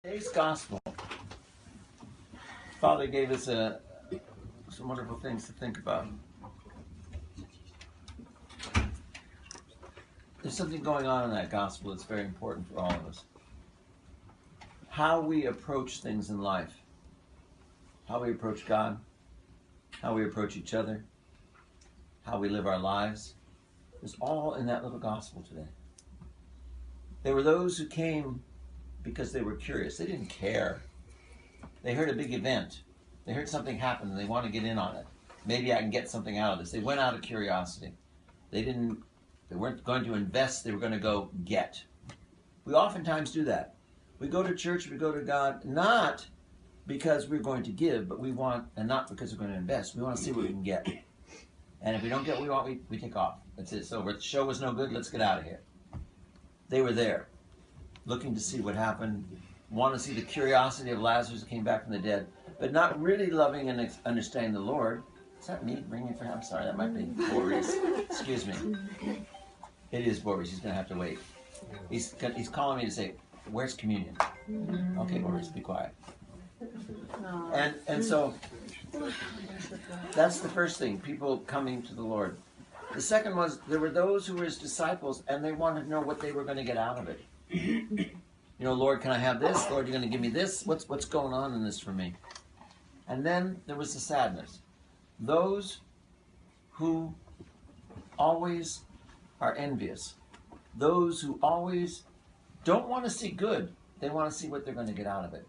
Today's gospel, Father gave us some wonderful things to think about. There's something going on in that gospel that's very important for all of us. How we approach things in life, how we approach God, how we approach each other, how we live our lives, is all in that little gospel today. There were those who came because they were curious. They didn't care. They heard a big event. They heard something happen and they want to get in on it. Maybe I can get something out of this. They went out of curiosity. They weren't going to invest, they were going to go get. We oftentimes do that. We go to church, we go to God, not because we're going to give, but we want, and not because we're going to invest. We want to see what we can get. And if we don't get what we want, we take off. That's it. So the show was no good, let's get out of here. They were there, looking to see what happened, want to see the curiosity of Lazarus who came back from the dead, but not really loving and understanding the Lord. Is that me ringing for him? I'm sorry, that might be Boris. Excuse me. It is Boris. He's going to have to wait. He's calling me to say, where's communion? Okay, Boris, be quiet. And so that's the first thing, people coming to the Lord. The second was, there were those who were his disciples and they wanted to know what they were going to get out of it. You know, Lord, can I have this? Lord, you're going to give me this? What's going on in this for me? And then there was the sadness. Those who always are envious. Those who always don't want to see good. They want to see what they're going to get out of it.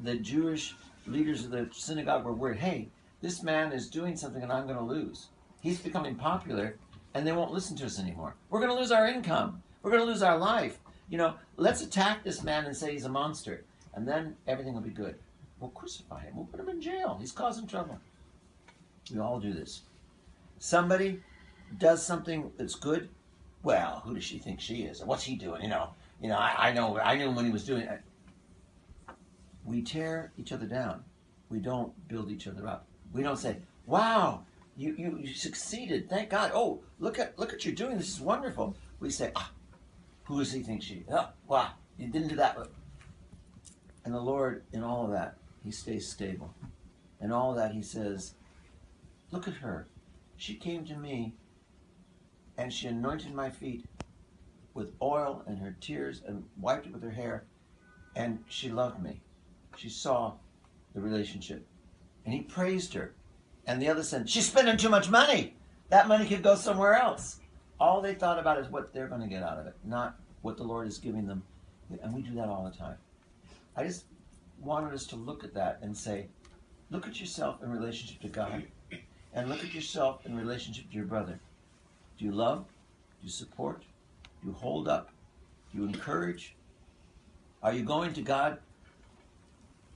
The Jewish leaders of the synagogue were worried, hey, this man is doing something and I'm going to lose. He's becoming popular and they won't listen to us anymore. We're going to lose our income. We're going to lose our life. You know, let's attack this man and say he's a monster. And then everything will be good. We'll crucify him. We'll put him in jail. He's causing trouble. We all do this. Somebody does something that's good. Well, who does she think she is? What's he doing? I knew him when he was doing it. We tear each other down. We don't build each other up. We don't say, wow, you succeeded. Thank God. Oh, look at what you're doing. This is wonderful. We say, who does he think she is? Oh, wow, you didn't do that. And the Lord, in all of that, he stays stable. In all of that, he says, look at her. She came to me and she anointed my feet with oil and her tears and wiped it with her hair. And she loved me. She saw the relationship. And he praised her. And the other said, she's spending too much money. That money could go somewhere else. All they thought about is what they're going to get out of it, not what the Lord is giving them. And we do that all the time. I just wanted us to look at that and say, look at yourself in relationship to God. And look at yourself in relationship to your brother. Do you love? Do you support? Do you hold up? Do you encourage? Are you going to God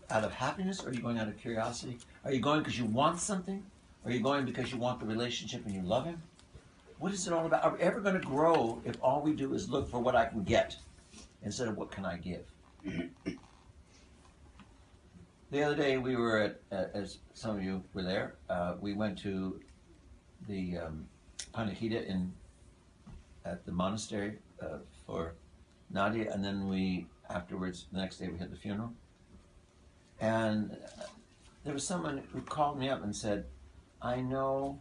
out of happiness, or are you going out of curiosity? Are you going because you want something? Or are you going because you want the relationship and you love him? What is it all about? Are we ever going to grow if all we do is look for what I can get instead of what can I give? The other day we were as some of you were there, we went to the Panikhida at the monastery for Nadia, and then afterwards, the next day we had the funeral. And there was someone who called me up and said, I know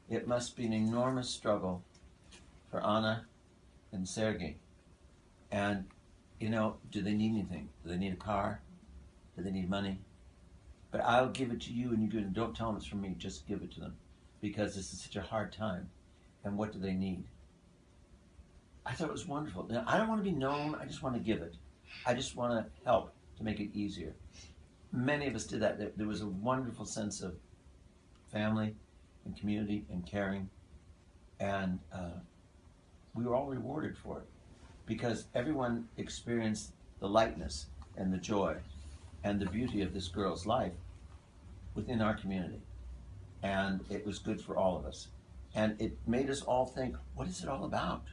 it must be an enormous struggle for Anna and Sergei. And, do they need anything? Do they need a car? Do they need money? But I'll give it to you and you do it. And don't tell them it's from me. Just give it to them. Because this is such a hard time. And what do they need? I thought it was wonderful. Now, I don't want to be known. I just want to give it. I just want to help to make it easier. Many of us did that. There was a wonderful sense of family and community and caring. And we were all rewarded for it. Because everyone experienced the lightness and the joy and the beauty of this girl's life within our community. And it was good for all of us. And it made us all think, what is it all about?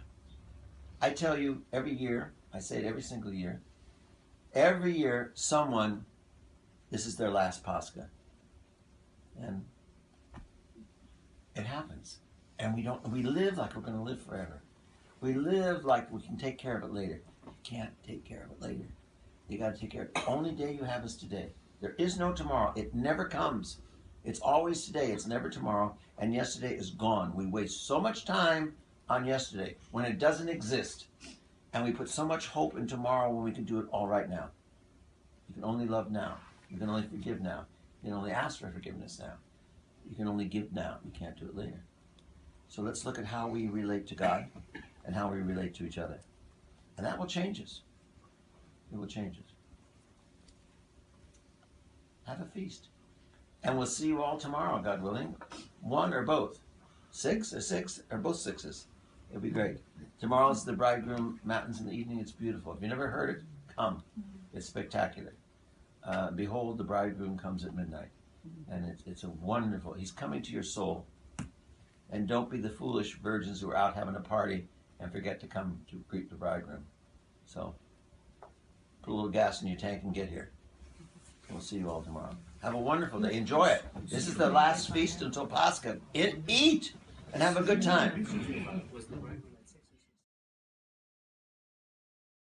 I tell you, every year, I say it every single year, someone, this is their last Pascha. And it happens. And we live like we're going to live forever. We live like we can take care of it later. You can't take care of it later. You got to take care of it. The only day you have is today. There is no tomorrow. It never comes. It's always today. It's never tomorrow. And yesterday is gone. We waste so much time on yesterday when it doesn't exist. And we put so much hope in tomorrow when we can do it all right now. You can only love now. You can only forgive now. You can only ask for forgiveness now. You can only give now. You can't do it later. So let's look at how we relate to God and how we relate to each other. And that will change us. It will change us. Have a feast. And we'll see you all tomorrow, God willing. One or both. 6 or both 6s. It'll be great. Tomorrow's the bridegroom matins in the evening. It's beautiful. If you never heard it, come. It's spectacular. Behold, the bridegroom comes at midnight. And it's a wonderful, he's coming to your soul. And don't be the foolish virgins who are out having a party and forget to come to greet the bridegroom. So, put a little gas in your tank and get here. We'll see you all tomorrow. Have a wonderful day. Enjoy it. This is the last feast until Pascha. Eat and have a good time.